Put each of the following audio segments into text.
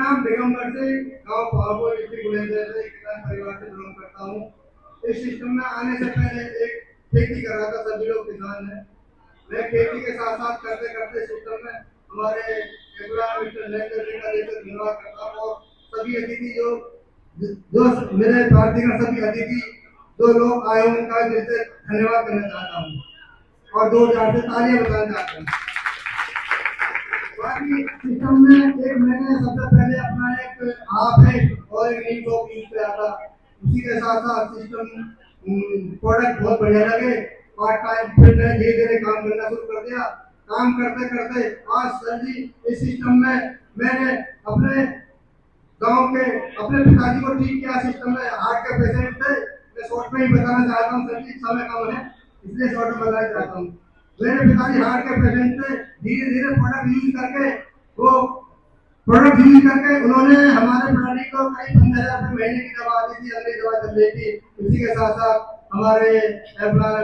नाम दिगंबर सिंह, गांव पहाड़पुर, डिस्ट्रिक्ट बुलंदशहर से किसान परिवार से बिलोंग करता हूँ। इस सिस्टम में आने से पहले एक खेती कर रहा था, सभी लोग किसान हैं। मैं खेती के साथ साथ करते करते सिस्टम में हमारे मिस्टर नरेंद्र जी का जैसे धन्यवाद करता हूँ। और सभी अतिथि जो जो मेरे पार्टी का सभी अतिथि जो लोग आए उनका दिल से धन्यवाद करना चाहता हूँ और 2000 से तालियां बजाना चाहता हूँ। बाकी सिस्टम में एक मैंने सबसे पहले अपना एक हाफ है और एक नीम को यूज किया था। उसी के साथ साथ सिस्टम प्रोडक्ट बहुत बढ़िया लगे। पार्ट टाइम फिर मैं धीरे धीरे काम करना शुरू कर दिया। काम करते करते आज सर जी इस सिस्टम में मैंने अपने गांव के अपने पिताजी को ठीक किया। सिस्टम में हार्ट के पेशेंट थे। मैं शॉर्ट में ही बताना चाहता हूँ, सर जी समय कम है इसलिए शॉर्ट में बताना चाहता हूँ। मेरे पिताजी हार्ट के पेशेंट थे। धीरे धीरे प्रोडक्ट यूज करके उन्होंने हमारे प्राणी को कई 15,000 रुपए महीने की दवा दी थी, अगली दवा चल रही थी। इसी के साथ साथ हमारे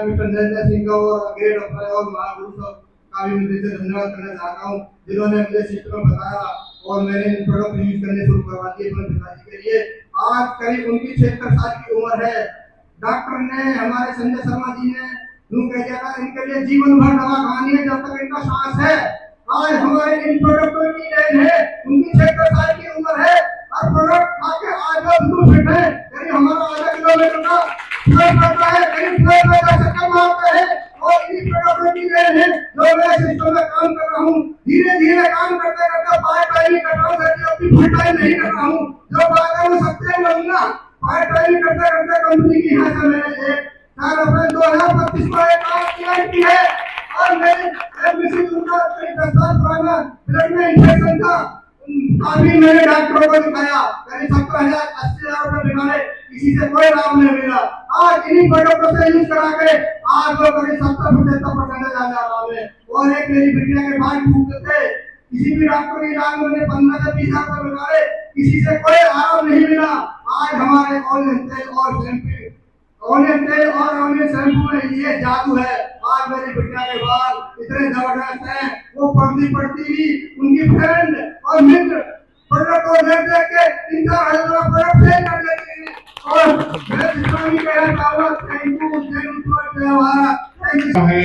मिस्टर नरेंद्र सिंह का और ग्रेट अप्लाई और महागुरु सब का भी मैं दिल से धन्यवाद करना चाहता हूँ, जिन्होंने मुझे सिस्टम बताया और मैंने प्रोडक्ट यूज करने शुरू करवा दिए अपने पिताजी के लिए। आज करीब उनकी 76 साल की उम्र है। डॉक्टर ने हमारे संजय शर्मा जी ने कह दिया था इनके लिए जीवन भर दवा खानी है जब तक इनका सांस है। आज हमारे इन प्रोडक्टों की देन है। उनकी 76 साल की उम्र है और प्रोडक्ट आके आज वो बिल्कुल फिट है। यानी हमारा आधा किलोमीटर का फ्लोर पड़ता है, करीब फ्लोर में जा चक्कर मारते हैं और इन प्रोडक्टों की देन है जो मैं सिस्टम में काम कर रहा हूँ। धीरे धीरे काम करते करते पार्ट टाइम ही कर रहा हूँ, अपनी फुल टाइम नहीं कर रहा हूँ। जो बात है वो सत्य लगूंगा। पार्ट टाइम करते करते कंपनी की यहाँ से मैंने 4 अप्रैल 2025 को एक काम की है और मेरी एडमिशन उनका 10 साल पुराना ब्लड में इंफेक्शन था। अभी मैंने डॉक्टरों को दिखाया, करीब 70,000-80,000 रुपए दिखाए, किसी से कोई लाभ नहीं मिला। आज इन्हीं प्रोडक्टों से यूज करा के आज लोग करीब 70-75% आ जा रहा है। और एक मेरी बिटिया के बाल टूटते थे, किसी भी डॉक्टर के इलाज में 15 से 20 हजार रुपए दिखाए, किसी से कोई आराम नहीं मिला। आज हमारे ऑनियन तेल और शैम्पू में ये जादू है। आज मेरी बिटिया के बाल इतने जबरदस्त हैं, वो पढ़ती भी उनकी फ्रेंड और मित्र प्रोडक्ट को देख के इनका प्रोडक्ट सेल कर देते हैं। और मैं जितना भी कहना चाहूँगा थैंक यू है।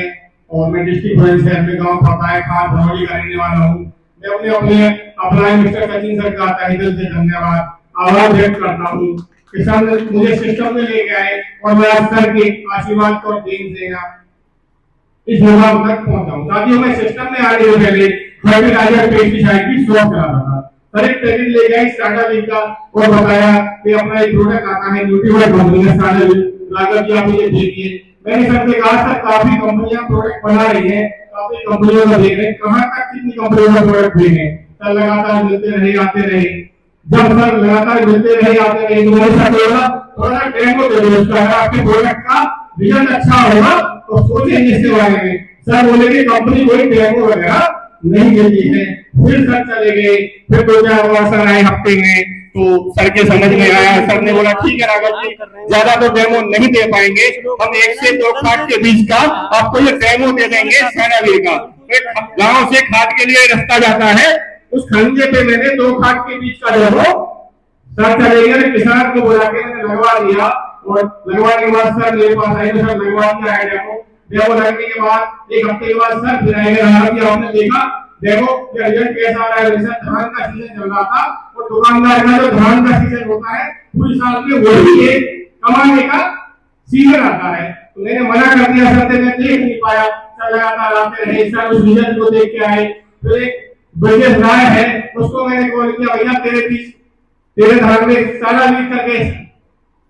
और मैं डिस्ट्रिक्ट बुलंदशहर में गांव पड़ता है खास भरौली का रहने वाला हूँ। मैं अपने अप्लाई मिस्टर सचिन सर का तहे दिल से धन्यवाद आभार व्यक्त करता हूँ। किसान मुझे सिस्टम में लेके आए और मैं सर के आशीर्वाद को देन देगा इस मुकाम तक पहुंचा हूं। साथियों मैं सिस्टम में आने से पहले फर्टिलाइजर पेस्टिसाइड की शॉप चला रहा था। सर एक पैकेट ले गए स्टार्टअप का और बताया कि अपना एक प्रोडक्ट आता है न्यूट्रीवर्ड कंपनी का स्टार्टअप लागत की आप मुझे देखिए। मैंने सर से कहा सर काफी कंपनियां प्रोडक्ट बना रही हैं, काफी कंपनियों का देख रहे हैं, कहां तक कितनी कंपनियों का प्रोडक्ट देंगे। सर लगातार मिलते रहे आते रहे। जब सर लगातार मिलते रहे आते रहे तो मैंने सर बोला थोड़ा डेमो दे दो उसका, अगर आपके प्रोडक्ट का रिजल्ट अच्छा होगा तो सोचेंगे इसके बारे में। सर बोले कि कंपनी कोई डेमो वगैरह नहीं देती है। फिर सर चले गए, फिर 2-4 बार सर आए हफ्ते में, तो सर के समझ में आया। सर ने बोला ठीक है राघव जी ज्यादा तो डेमो नहीं दे पाएंगे, हम 1 से 2 खाद के बीच का आपको ये डेमो दे देंगे सैनावीर का। गाँव से खाद के लिए रास्ता जाता है, उस खंजे पे मैंने 2 खाद के बीच का डेमो सर चले गए, किसान को बुला के मैंने लगवा दिया। और लगवाने के बाद सर मेरे पास आए, सर लगवा दिया है डेमो लगने के बाद 1 हफ्ते के बाद सर फिर आए, हमने देखा डेमो का रिजल्ट कैसा आ रहा है। सर धान का सीजन चल रहा था और दुकानदार का जो धान का सीजन होता है पूरे साल में वही एक कमाने का सीजन आता है। तो मैंने मना कर दिया सर से, मैं देख नहीं पाया। सर लगातार आते रहे, सर उस रिजल्ट को देख के आए। फिर एक ब्रजेश राय है, उसको मैंने कॉल किया, भैया तेरे धान में सारा वीक करके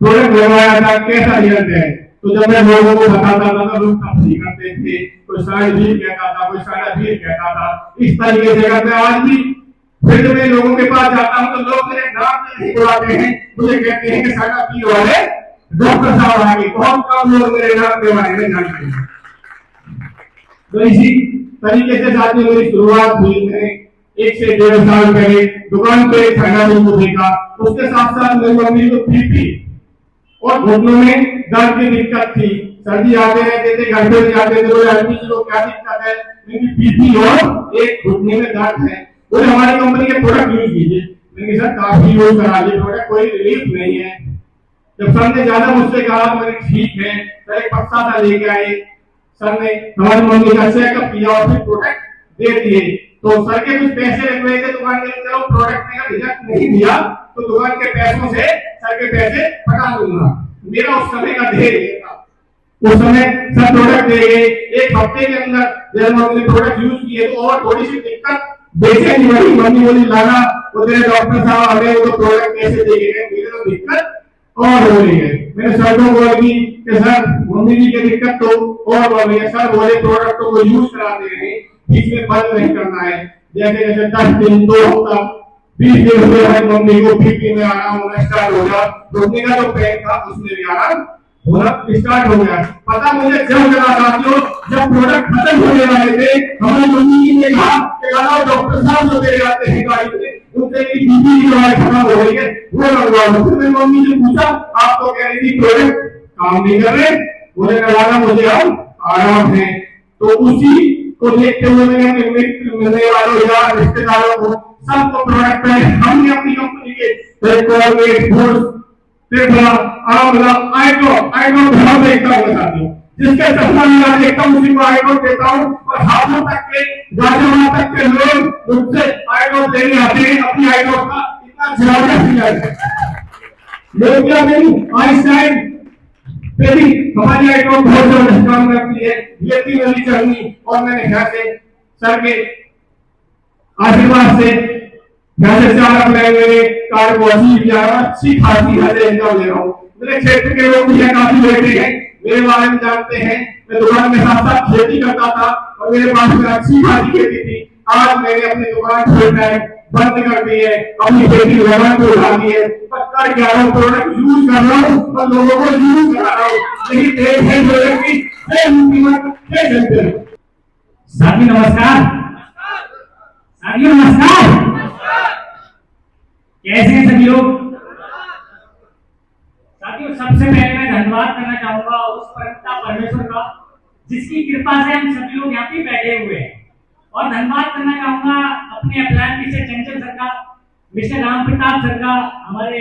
प्रोडक्ट लगवाया था, कैसा रिजल्ट है। तो जब मैं लोगों को बताता था तो लोग तफसील करते थे, कोई साढ़े 20 कहता था, कोई 20.5 कहता था। इस तरीके से अगर मैं आज भी फील्ड में लोगों के पास जाता हूँ तो लोग मेरे नाम से नहीं बुलाते हैं, मुझे कहते हैं कि साढ़ा 20 वाले डॉक्टर साहब आगे। बहुत कम लोग मेरे नाम के बारे में जानते हैं। तो इसी तरीके से साथियों मेरी शुरुआत हुई। मैंने 1 से 1.5 साल पहले दुकान पे खाना को देखा, उसके साथ साथ मेरी मम्मी को बीपी और घुटनों में दर्द की दिक्कत थी। सर्दी आते रहते थे, घर पे जाते थे, बोले आदमी जी को क्या दिक्कत है, मेरी बीपी और एक घुटने में दर्द है, बोले हमारी कंपनी के प्रोडक्ट यूज कीजिए। मैंने सर काफी यूज करा लिया प्रोडक्ट, कोई रिलीफ नहीं है। जब सर ने ज्यादा मुझसे कहा तो मैंने ठीक है सर, एक बक्सा सा लेके आए। सर ने हमारी मम्मी का चेकअप किया और फिर प्रोडक्ट दे दिए। तो सर के कुछ पैसे लग रहे थे दुकान के, चलो प्रोडक्ट का रिजल्ट नहीं दिया तो दुकान के पैसों से सर के पैसे हटा दूंगा। मेरा उस समय का ध्येय ये था। उस समय सब प्रोडक्ट दे गए, एक हफ्ते के अंदर जब हमने प्रोडक्ट यूज किए तो और थोड़ी सी दिक्कत बेचैनी बनी। मम्मी बोली लाला वो तेरे डॉक्टर साहब हमें वो तो प्रोडक्ट कैसे दे गए, मेरे तो दिक्कत और हो रही है। मैंने सर को बोला कि सर मम्मी जी की दिक्कत तो और हो रही है। सर बोले प्रोडक्ट को यूज कराते रहे, बीच में बंद नहीं करना है। जैसे जैसे 10 दिन 2 हफ्ता 20 दिन हुए हैं, मम्मी को बीपी में आराम होना स्टार्ट हो गया, रोने का जो पेन था उसमें भी आराम होना स्टार्ट हो गया। पता मुझे जब लगा साथियों, जब प्रोडक्ट खत्म होने वाले थे, हमारी मम्मी जी ने कहा कि डॉक्टर साहब जो मेरे आते हैं गाड़ी में, उनसे मेरी बीपी की दवाई खत्म हो गई है, वो लगवा लो। फिर मेरी मम्मी से पूछा आप तो कह रही थी प्रोडक्ट काम नहीं कर रहे, बोले लगा मुझे अब आराम है। तो उसी को देखते हुए मैंने अपने मिलने वालों या रिश्तेदारों को सबको प्रोडक्ट में हमने अपनी कंपनी के कोलगेट फूड्स देखा आमला आइड्रॉप बहुत देखता हूँ साथियों, जिसके चश्मा लगा देखता हूँ उसी को आइड्रॉप देता हूँ। और हाथों तक के गाजर तक के लोग मुझसे आइड्रॉप लेने आते हैं। अपनी आइड्रॉप का इतना जबरदस्त इलाज है। लोग क्या नहीं आइंस्टाइन पे भी हमारी आइड्रॉप बहुत जबरदस्त काम करती है। ये 3 वाली चढ़नी और मैंने यहाँ से सर के आशीर्वाद से जैसे चार अपने मेरे कार को अच्छी खासी हजे इनकम ले रहा हूँ। मेरे क्षेत्र के लोग मुझे काफी बैठे हैं, मेरे बारे में जानते हैं। मैं दुकान में साथ साथ खेती करता था और मेरे पास में अच्छी खासी खेती थी। आज मैंने अपनी दुकान खोलना है बंद कर दी है, अपनी खेती लगान को उठा दी है, पक्का 11 प्रोडक्ट यूज कर रहा हूँ और लोगों को यूज करा रहा हूँ। लेकिन एक है प्रोडक्ट की कीमत 6 घंटे। साथी नमस्कार, साथियों नमस्कार, कैसे हैं सभी लोग? साथियों सबसे पहले मैं धन्यवाद करना चाहूंगा उस परमपिता परमेश्वर का जिसकी कृपा से हम सभी लोग यहाँ पे बैठे हुए हैं। और धन्यवाद करना चाहूंगा अपने अपलायन मिस्टर चंचल सर का, मिस्टर राम प्रताप सर का, हमारे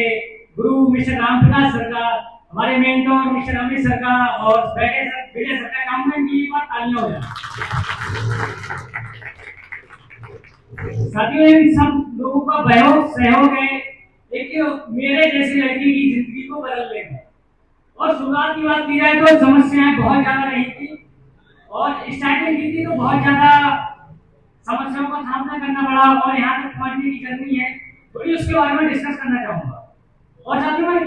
गुरु मिस्टर राम प्रताप सर का, हमारे मेंटोर मिस्टर अमित सर का और बैठे सर विजय सर का। काउंटमेंट की बात तालियां हो जाए। साथियों इन सब लोगों का सहयोग है एक मेरे जैसे लड़की की जिंदगी को बदलने में। और शुरुआत की बात की जाए तो समस्याएं बहुत ज्यादा रही थी और स्टार्टिंग की थी तो बहुत ज्यादा समस्याओं का सामना करना पड़ा और यहाँ तक पहुंचने की जर्नी है, थोड़ी उसके बारे में डिस्कस करना चाहूंगा। और साथियों मैं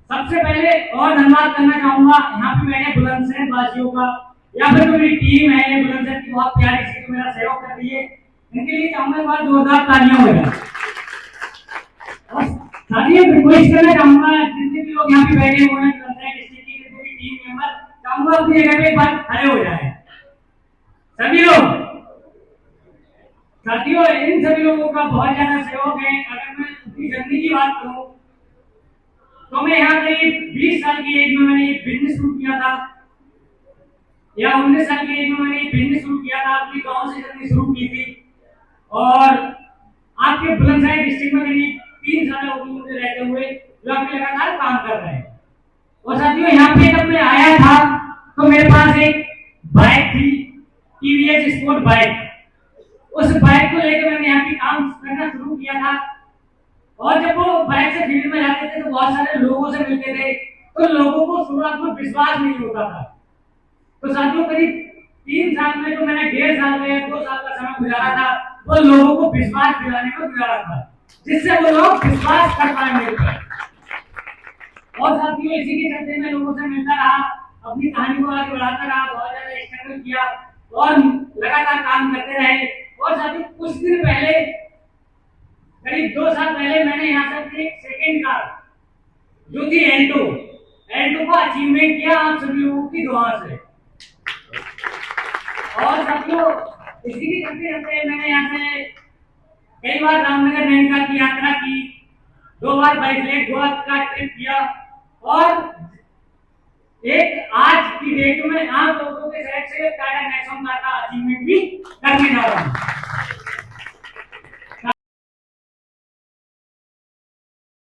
सबसे पहले और धन्यवाद करना चाहूंगा यहाँ पे मैंने बुलंदशहर वासियों का या फिर जो मेरी टीम है बुलंदशहर की बहुत प्यारी सी जो मेरा सहयोग कर रही है, इनके लिए चाहूंगा एक बार जोरदार तालियां हो जाए। और साथियों रिक्वेस्ट करना चाहूंगा जितने भी लोग यहाँ पे बैठे हुए हैं बुलंदशहर डिस्ट्रिक्ट की जितने भी टीम मेंबर, चाहूंगा अपनी जगह पे एक बार खड़े हो जाए सभी लोग। साथियों इन सभी लोगों का बहुत ज्यादा सहयोग है। अगर मैं अपनी जर्नी की बात करूं तो मैं यहाँ करीब 20 साल की एज में मैंने बिजनेस शुरू किया था या 19 साल की एज में मैंने बिजनेस शुरू किया था, अपनी गांव से जर्नी शुरू की थी। और आपके बुलंदशहर डिस्ट्रिक्ट में करीब 3 साल हो गए मुझे रहते हुए जो आपके लगातार काम कर रहे हैं। और साथियों यहाँ पे जब मैं आया था तो मेरे पास एक बाइक थी, टीवीएस स्पोर्ट बाइक। उस बाइक को लेकर मैंने यहाँ पे काम करना शुरू किया था। और जब वो बाइक से फील्ड में जाते थे तो बहुत सारे लोगों से मिलते थे, तो लोगों को शुरुआत में विश्वास नहीं होता था। तो साथियों करीब 3 साल में जो मैंने 1.5 साल में 2 साल का समय गुजारा था वो लोगों को विश्वास दिलाने में गुजारा था, जिससे वो लोग विश्वास कर पाए मेरे पर। और साथियों इसी के चलते मैं लोगों से मिलता रहा, अपनी कहानी को आगे बढ़ाता रहा, बहुत ज्यादा स्ट्रगल किया और लगातार काम करते रहे। और साथियों कुछ दिन पहले करीब 2 साल पहले मैंने यहाँ से अपनी एक सेकेंड कार जो थी एल्टो को अचीवमेंट किया आप सभी लोगों की दुआ से। और साथियों इसी के चलते मैंने यहाँ से कई बार रामनगर नैनीताल की यात्रा की, 2 बार बाइक ले गोवा का ट्रिप किया और एक आज की डेट में आप लोगों के साइड से टाटा नेक्सॉन का अचीवमेंट भी करने जा रहा हूँ।